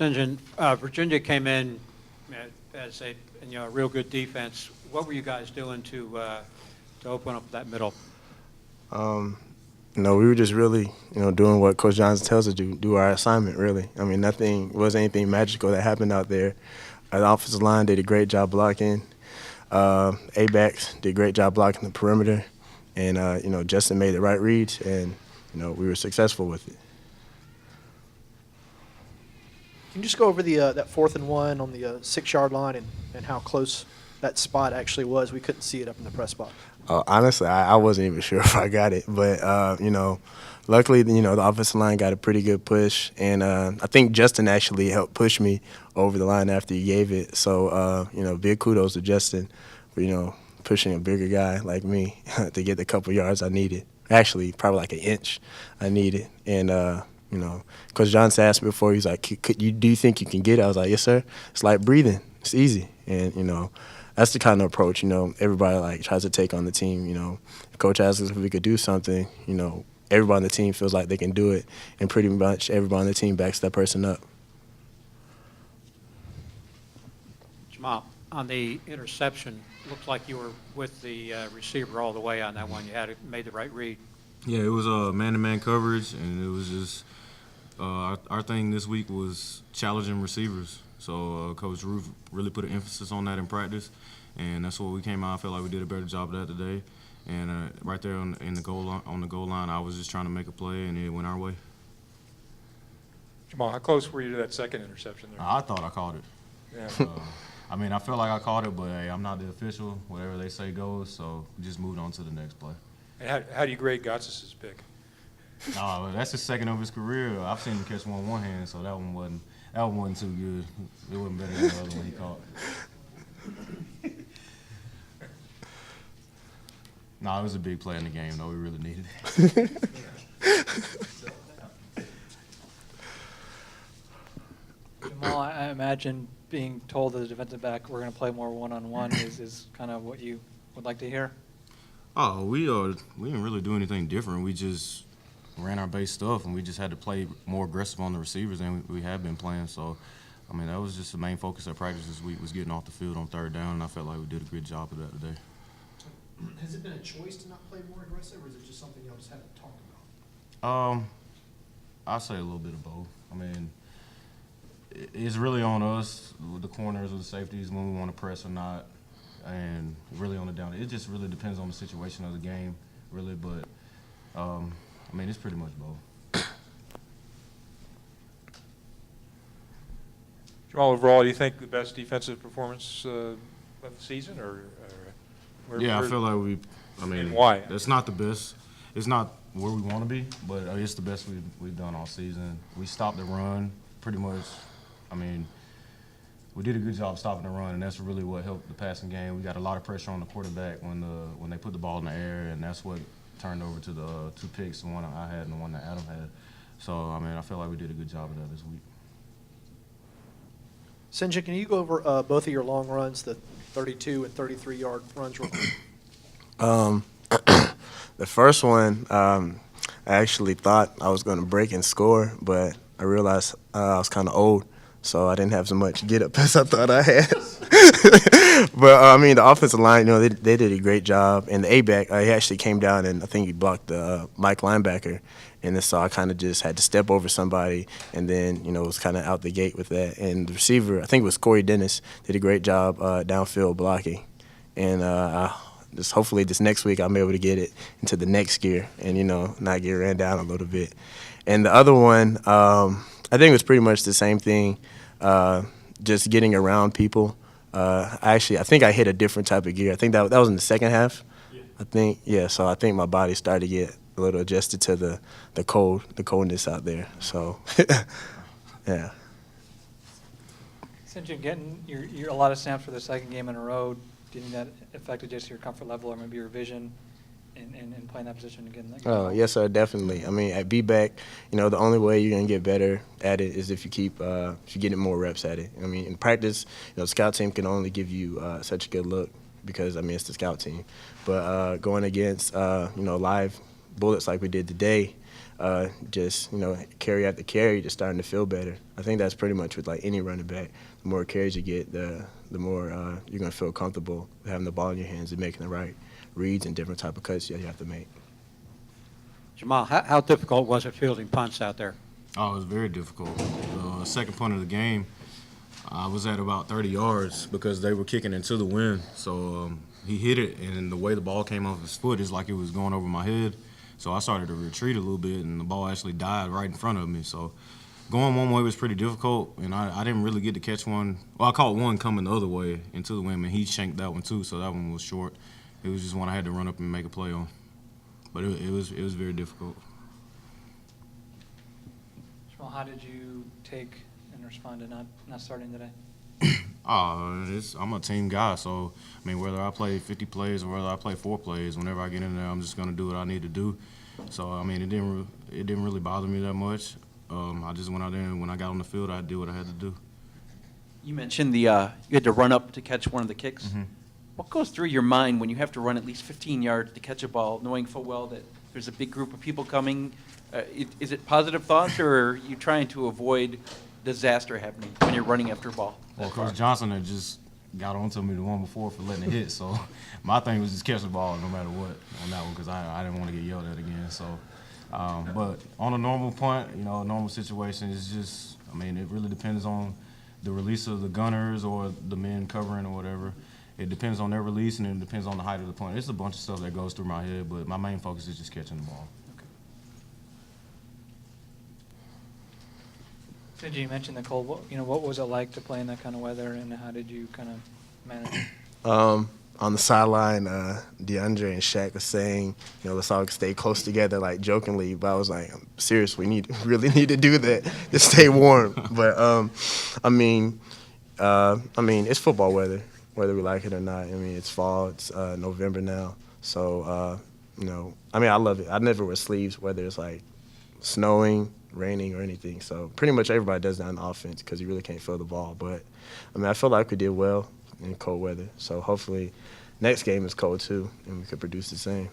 Synjyn, Virginia came in as a real good defense. What were you guys doing to open up that middle? We were just really, doing what Coach Johnson tells us to do our assignment, really. I mean, wasn't anything magical that happened out there. The offensive line did a great job blocking. A-backs did a great job blocking the perimeter. And, Justin made the right reads, and, we were successful with it. Can you just go over that 4th and 1 on the 6-yard line and how close that spot actually was? We couldn't see it up in the press box. Honestly, I wasn't even sure if I got it. But, luckily, the offensive line got a pretty good push. And I think Justin actually helped push me over the line after he gave it. So, big kudos to Justin for, pushing a bigger guy like me to get the couple yards I needed. Actually, probably like an inch I needed. And, Coach Johnson asked me before, he's like, do you think you can get it? I was like, yes, sir. It's like breathing. It's easy. And, that's the kind of approach, everybody tries to take on the team. If Coach asks us if we could do something, everybody on the team feels like they can do it, and pretty much everybody on the team backs that person up. Jamal, on the interception, looked like you were with the receiver all the way on that one. You made the right read. Yeah, it was man-to-man coverage, and it was just our thing this week was challenging receivers. So Coach Roof really put an emphasis on that in practice, and that's what we came out. I felt like we did a better job of that today. And right there on the goal line, I was just trying to make a play, and it went our way. Jamal, how close were you to that second interception there? I thought I caught it. Yeah. I feel like I caught it, but hey, I'm not the official. Whatever they say goes. So we just moved on to the next play. And how do you grade Gotsis' pick? That's the second of his career. I've seen him catch one hand, so that one wasn't too good. It wasn't better than the other one he caught. No, it was a big play in the game, though. We really needed it. Jamal, I imagine being told as a defensive back we're going to play more one-on-one is kind of what you would like to hear? Oh, we didn't really do anything different. We just ran our base stuff, and we just had to play more aggressive on the receivers than we have been playing. So, that was just the main focus of practice this week was getting off the field on 3rd down, and I felt like we did a good job of that today. Has it been a choice to not play more aggressive, or is it just something y'all just haven't talked about? I'll say a little bit of both. It's really on us, with the corners or the safeties, when we want to press or not, and really on the down. It just really depends on the situation of the game, really, but it's pretty much both. Jamal, overall, do you think the best defensive performance of the season, or I feel like and why? It's not the best. It's not where we want to be, but it's the best we've done all season. We stopped the run pretty much. We did a good job stopping the run, and that's really what helped the passing game. We got a lot of pressure on the quarterback when they put the ball in the air, and that's what turned over to the 2 picks, the one I had and the one that Adam had. So, I feel like we did a good job of that this week. Synjyn, can you go over both of your long runs, the 32 and 33-yard runs real quick? The first one, I actually thought I was going to break and score, but I realized I was kind of old, so I didn't have so much get-up as I thought I had. But, the offensive line, they did a great job. And the A-back, he actually came down, and I think he blocked the Mike linebacker. And then so I kind of just had to step over somebody, and then, was kind of out the gate with that. And the receiver, I think it was Corey Dennis, did a great job downfield blocking. And just hopefully this next week I'm able to get it into the next gear and, not get ran down a little bit. And the other one, I think it was pretty much the same thing, just getting around people. I think I hit a different type of gear. I think that was in the second half. Yeah. So I think my body started to get a little adjusted to the coldness out there. So, yeah. Since you're getting a lot of snaps for the second game in a row, do you think that affected just your comfort level or maybe your vision in playing that position again? Oh, yes, sir, definitely. At B-back, the only way you're going to get better at it is if you you're getting more reps at it. In practice, the scout team can only give you such a good look because, it's the scout team. But going against, live bullets like we did today, just, carry after carry, just starting to feel better. I think that's pretty much with like any running back. The more carries you get, the more you're going to feel comfortable having the ball in your hands and making the right reads and different type of cuts you have to make. Jamal, how difficult was it fielding punts out there? Oh, it was very difficult. The second punt of the game, I was at about 30 yards because they were kicking into the wind. So he hit it, and the way the ball came off his foot is like it was going over my head. So I started to retreat a little bit, and the ball actually died right in front of me. So going one way was pretty difficult, and I didn't really get to catch one. Well, I caught one coming the other way into the wind, and he shanked that one too, so that one was short. It was just one I had to run up and make a play on. But it was very difficult. Jamal, how did you take and respond to not starting today? I'm a team guy, so I mean, whether I play 50 plays or whether I play 4 plays, whenever I get in there, I'm just gonna do what I need to do. So I mean, it didn't really bother me that much. I just went out there, and when I got on the field, I did what I had to do. You mentioned you had to run up to catch one of the kicks. Mm-hmm. What goes through your mind when you have to run at least 15 yards to catch a ball, knowing full well that there's a big group of people coming? Is it positive thoughts, or are you trying to avoid disaster happening when you're running after a ball? Well, Coach Johnson had just got onto me the one before for letting it hit, so my thing was just catch the ball no matter what on that one because I didn't want to get yelled at again. So, but on a normal punt, a normal situation, it's just, I mean, it really depends on the release of the gunners or the men covering or whatever. It depends on their release, and it depends on the height of the punt. It's a bunch of stuff that goes through my head, but my main focus is just catching the ball. Synjyn, you mentioned the cold. What was it like to play in that kind of weather, and how did you kind of manage it? On the sideline, DeAndre and Shaq were saying, let's all stay close together, like jokingly. But I was like, serious, we really need to do that to stay warm. But I mean, it's football weather, whether we like it or not. I mean, it's fall. It's November now, so I love it. I never wear sleeves, whether it's like snowing, raining, or anything. So pretty much everybody does that on offense because you really can't feel the ball. But I feel like we did well in cold weather. So hopefully next game is cold too, and we could produce the same.